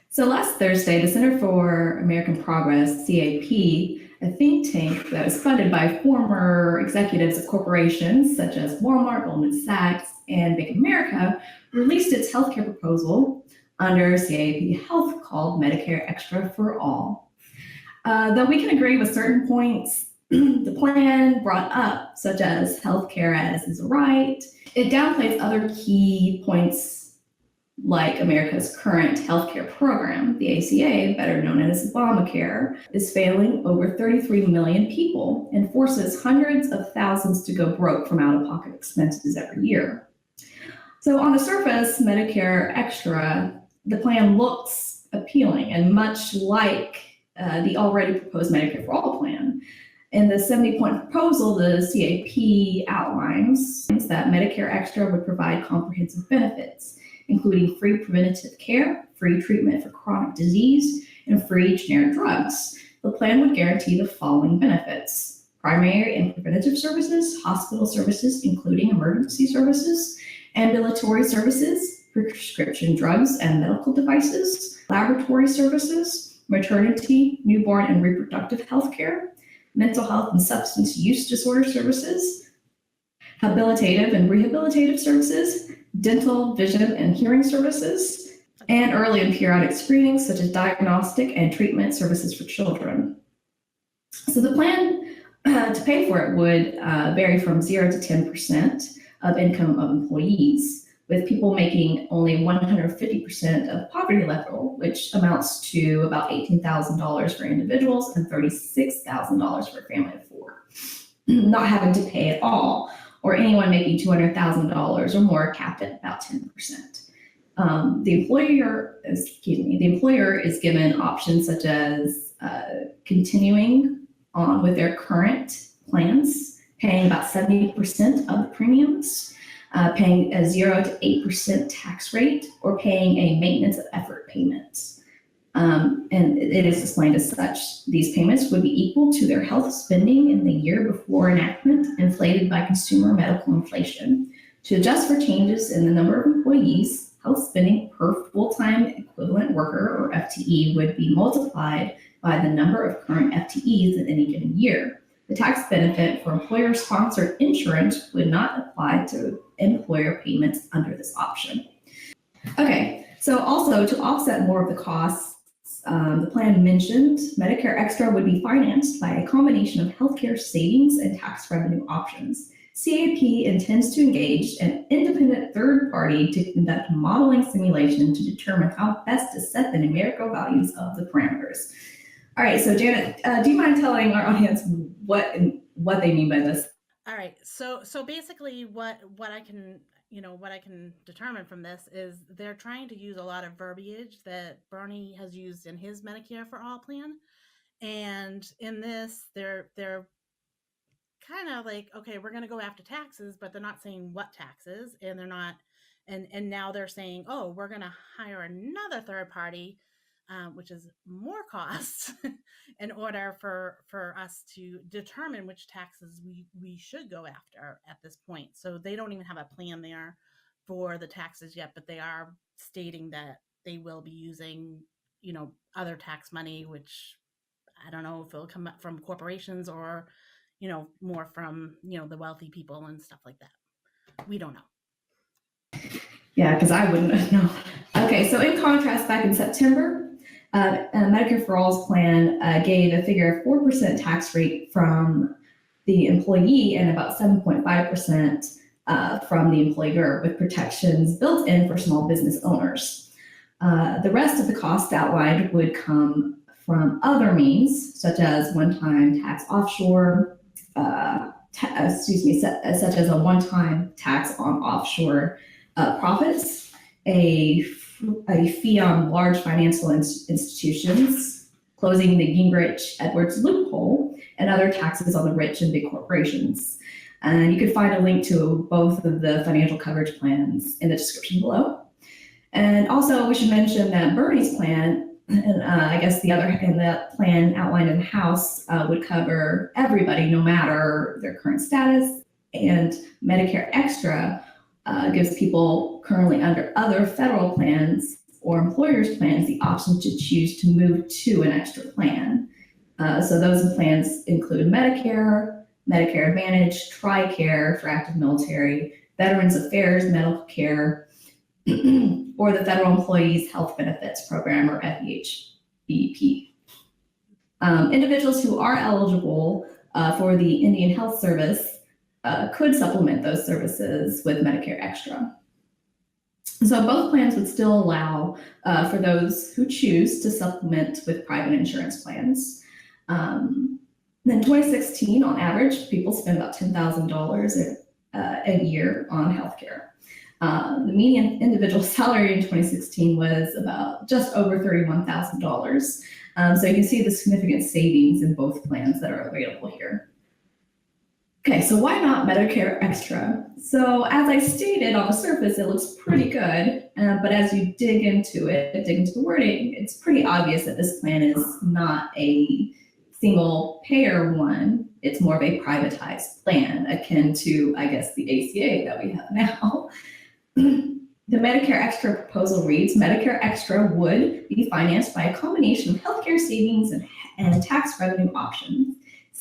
So last Thursday, the Center for American Progress, CAP, a think tank that was funded by former executives of corporations such as Walmart, Goldman Sachs, and Bank of America, released its healthcare proposal under CAP Health called Medicare Extra for All. Though we can agree with certain points the plan brought up, such as healthcare as is a right, it downplays other key points like America's current healthcare program. The ACA, better known as Obamacare, is failing over 33 million people and forces hundreds of thousands to go broke from out-of-pocket expenses every year. So on the surface, Medicare Extra, the plan looks appealing and much like the already proposed Medicare for All plan. In the 70-point proposal, the CAP outlines that Medicare Extra would provide comprehensive benefits, including free preventative care, free treatment for chronic disease, and free generic drugs. The plan would guarantee the following benefits: primary and preventative services, hospital services, including emergency services, ambulatory services, prescription drugs and medical devices, laboratory services, maternity, newborn, and reproductive health care, mental health and substance use disorder services, habilitative and rehabilitative services, dental, vision, and hearing services, and early and periodic screenings such as diagnostic and treatment services for children. So the plan to pay for it would vary from 0 to 10% of income of employees, with people making only 150% of poverty level, which amounts to about $18,000 for individuals and $36,000 for a family of four, not having to pay at all, or anyone making $200,000 or more capped at about 10%. The employer is given options such as continuing on with their current plans, paying about 70% of the premiums, paying a 0 to 8% tax rate, or paying a maintenance of effort payment. And it is explained as such. These payments would be equal to their health spending in the year before enactment, inflated by consumer medical inflation. To adjust for changes in the number of employees, health spending per full-time equivalent worker, or FTE, would be multiplied by the number of current FTEs in any given year. The tax benefit for employer-sponsored insurance would not apply to employer payments under this option. Okay, so also to offset more of the costs, the plan mentioned Medicare Extra would be financed by a combination of healthcare savings and tax revenue options. CAP intends to engage an independent third party to conduct modeling simulation to determine how best to set the numerical values of the parameters. All right, so Janet, do you mind telling our audience what they mean by this? All right, so basically, what I can determine from this is they're trying to use a lot of verbiage that Bernie has used in his Medicare for All plan, and in this, they're kind of like, okay, we're going to go after taxes, but they're not saying what taxes, and they're not, and now they're saying, oh, we're going to hire another third party, which is more costs in order for us to determine which taxes we should go after at this point. So they don't even have a plan there for the taxes yet, but they are stating that they will be using, other tax money, which I don't know if it'll come up from corporations or, more from, the wealthy people and stuff like that. We don't know. Yeah, because I wouldn't know. Okay, so in contrast, back in September, Medicare for All's plan gave a figure of 4% tax rate from the employee and about 7.5% from the employer, with protections built in for small business owners. The rest of the cost outlined would come from other means, such as one-time tax offshore, such as a one-time tax on offshore profits, a fee on large financial institutions, closing the Gingrich-Edwards loophole, and other taxes on the rich and big corporations. And you can find a link to both of the financial coverage plans in the description below. And also, we should mention that Bernie's plan, and I guess the plan outlined in the House would cover everybody, no matter their current status, and Medicare Extra gives people currently under other federal plans or employers' plans the option to choose to move to an extra plan. So those plans include Medicare, Medicare Advantage, TRICARE for active military, Veterans Affairs, medical care, or the Federal Employees Health Benefits Program, or FEHBP. Individuals who are eligible for the Indian Health Service could supplement those services with Medicare Extra. So both plans would still allow for those who choose to supplement with private insurance plans. In 2016, on average, people spend about $10,000 a year on healthcare. The median individual salary in 2016 was about just over $31,000. So you can see the significant savings in both plans that are available here. Okay, so why not Medicare Extra? So as I stated, on the surface, it looks pretty good, but as you dig into the wording, it's pretty obvious that this plan is not a single payer one. It's more of a privatized plan, akin to, I guess, the ACA that we have now. The Medicare Extra proposal reads, Medicare Extra would be financed by a combination of healthcare savings and tax revenue options.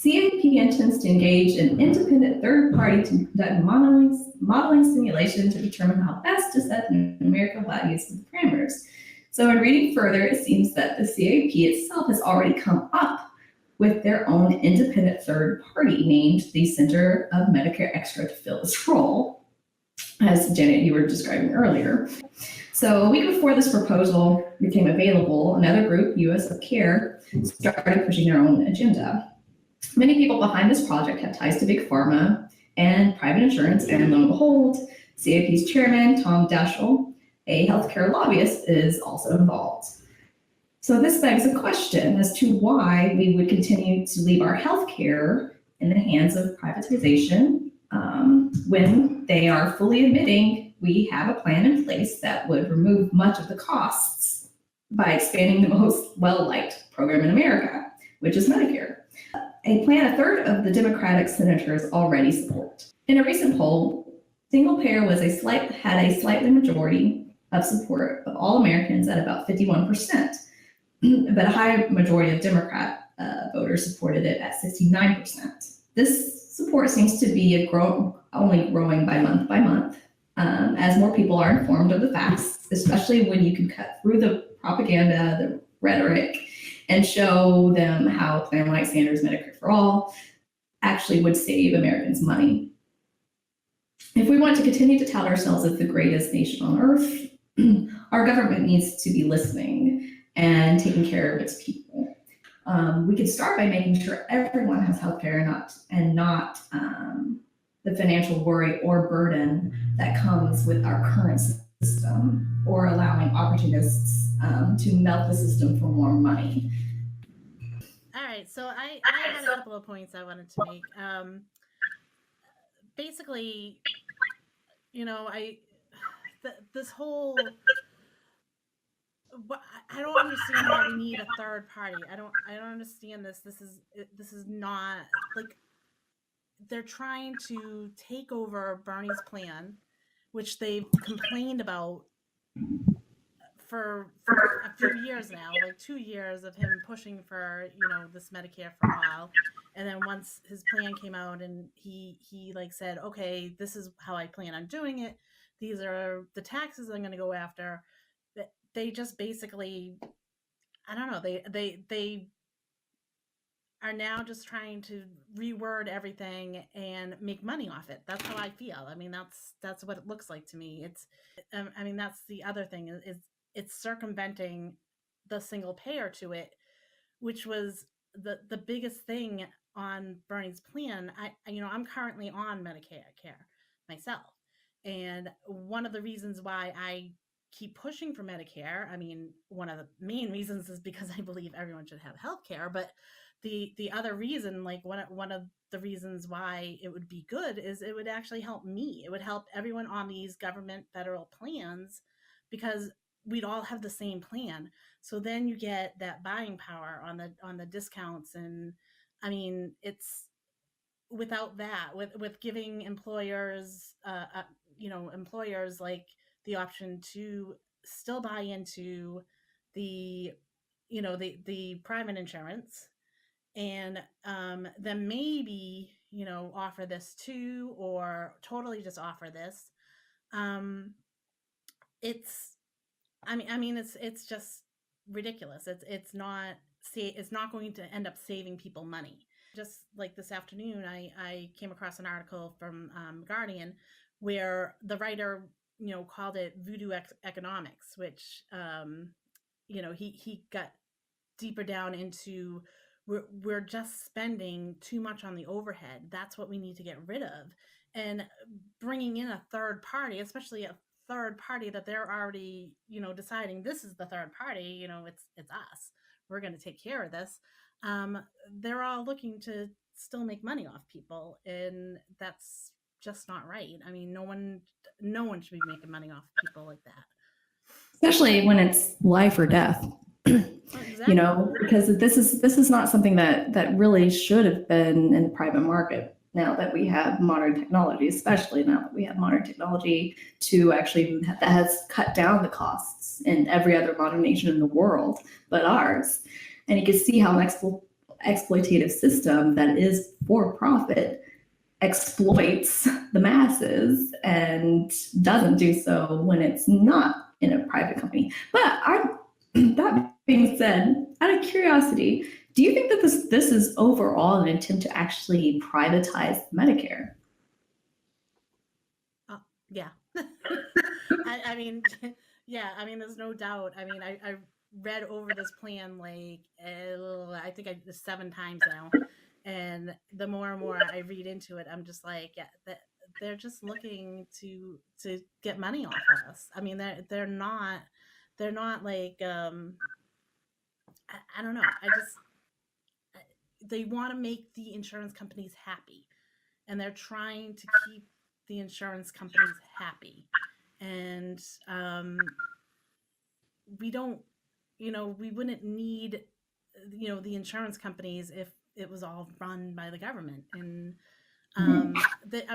CAP intends to engage an independent third party to conduct modeling simulation to determine how best to set the numerical values of the parameters. So in reading further, it seems that the CAP itself has already come up with their own independent third party named the Center of Medicare Extra to fill this role, as Janet, you were describing earlier. So a week before this proposal became available, another group, US of Care, started pushing their own agenda. Many people behind this project have ties to Big Pharma and private insurance, and lo and behold, CAP's chairman, Tom Daschle, a healthcare lobbyist, is also involved. So this begs a question as to why we would continue to leave our healthcare in the hands of privatization when they are fully admitting we have a plan in place that would remove much of the costs by expanding the most well-liked program in America, which is Medicare. A plan a third of the Democratic senators already support. In a recent poll, single payer had a slightly majority of support of all Americans at about 51%, but a high majority of Democrat voters supported it at 69%. This support seems to be only growing by month, as more people are informed of the facts, especially when you can cut through the propaganda, the rhetoric, and show them how a plan like Sanders' Medicare for All actually would save Americans money. If we want to continue to tout ourselves as the greatest nation on earth, our government needs to be listening and taking care of its people. We could start by making sure everyone has healthcare and not the financial worry or burden that comes with our current system, or allowing opportunists to melt the system for more money. All right, so I had a couple of points I wanted to make. Basically, this whole, I don't understand why we need a third party. I don't understand this. This is not like, they're trying to take over Bernie's plan, which they've complained about for a few years now, like 2 years of him pushing for, this Medicare for all. And then once his plan came out and he like said, okay, this is how I plan on doing it. These are the taxes I'm going to go after. They just basically, I don't know, they are now just trying to reword everything and make money off it. That's how I feel. I mean, that's what it looks like to me. It's, that's the other thing is it's circumventing the single payer to it, which was the biggest thing on Bernie's plan. I'm currently on Medicare myself, and one of the reasons why I keep pushing for Medicare, one of the main reasons is because I believe everyone should have health care, but the other reason, like one of the reasons why it would be good, is it would actually help me. It would help everyone on these government federal plans, because we'd all have the same plan. So then you get that buying power on the discounts. And it's without that, with giving employers, employers like the option to still buy into the, the private insurance, and then maybe, offer this too, or totally just offer this. Um, it's, it's just ridiculous. It's not going to end up saving people money. Just like this afternoon, I came across an article from Guardian where the writer, called it voodoo economics, which, he got deeper down into, we're just spending too much on the overhead. That's what we need to get rid of. And bringing in a third party, especially a third party that they're already, deciding this is the third party, it's us. We're going to take care of this. They're all looking to still make money off people, and that's just not right. I mean, no one should be making money off people like that. Especially when it's life or death. Exactly. Because this is not something that really should have been in the private market. Now that we have modern technology, especially now that we have modern technology to actually that has cut down the costs in every other modern nation in the world but ours. And you can see how an exploitative system that is for profit exploits the masses and doesn't do so when it's not in a private company. But that being said, out of curiosity, do you think that this is overall an attempt to actually privatize Medicare? Yeah. I mean, yeah, there's no doubt. I read over this plan like I think 7 times now, and the more and more I read into it, I'm just like, yeah, they're just looking to get money off of us. I mean, they're not like I don't know. They want to make the insurance companies happy, and they're trying to keep the insurance companies happy. And we don't, we wouldn't need, the insurance companies if it was all run by the government. And but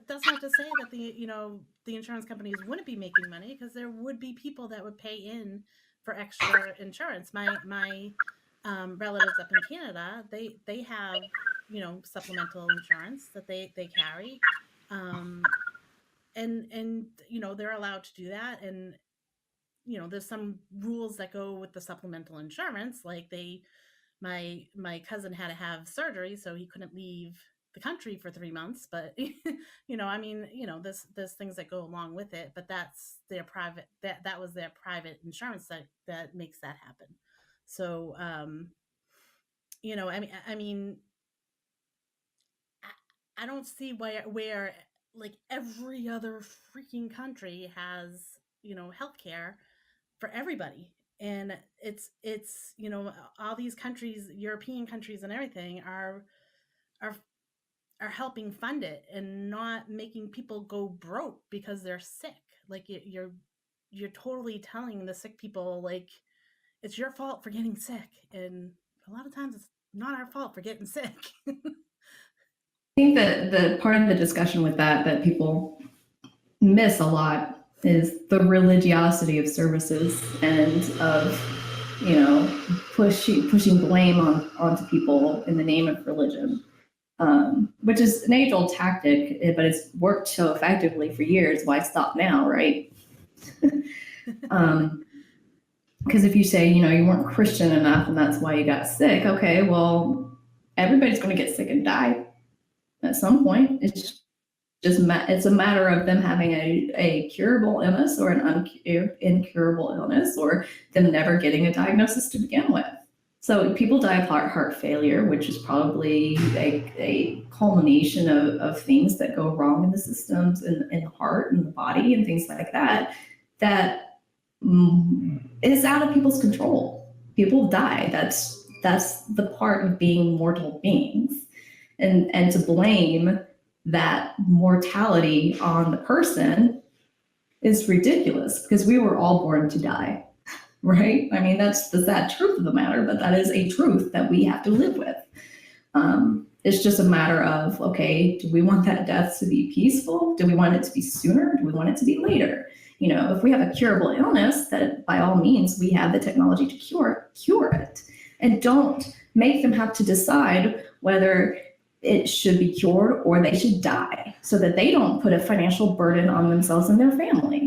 that's not to say that the insurance companies wouldn't be making money, because there would be people that would pay in for extra insurance. My relatives up in Canada, they have, supplemental insurance that they carry, and they're allowed to do that. And there's some rules that go with the supplemental insurance, like my cousin had to have surgery, so he couldn't leave the country for 3 months. But there's things that go along with it, but that's their private, that was their private insurance that makes that happen. So I don't see where like every other freaking country has, healthcare for everybody. And it's all these countries, European countries and everything, are helping fund it and not making people go broke because they're sick. Like you're totally telling the sick people, like, it's your fault for getting sick, and a lot of times it's not our fault for getting sick. I think that the part of the discussion with that people miss a lot is the religiosity of services, and of pushing blame onto people in the name of religion, which is an age-old tactic, but it's worked so effectively for years. Why stop now, right? Because if you say, you weren't Christian enough and that's why you got sick, okay, well, everybody's going to get sick and die at some point. It's a matter of them having a curable illness or an incurable illness, or them never getting a diagnosis to begin with. So people die of heart failure, which is probably a culmination of things that go wrong in the systems, in the heart and the body and things like that, that is out of people's control. People die. That's the part of being mortal beings. And to blame that mortality on the person is ridiculous, because we were all born to die, right? That's the sad truth of the matter, but that is a truth that we have to live with. It's just a matter of, okay, do we want that death to be peaceful? Do we want it to be sooner? Do we want it to be later? You know, if we have a curable illness, that by all means, we have the technology to cure it. And don't make them have to decide whether it should be cured or they should die, so that they don't put a financial burden on themselves and their family.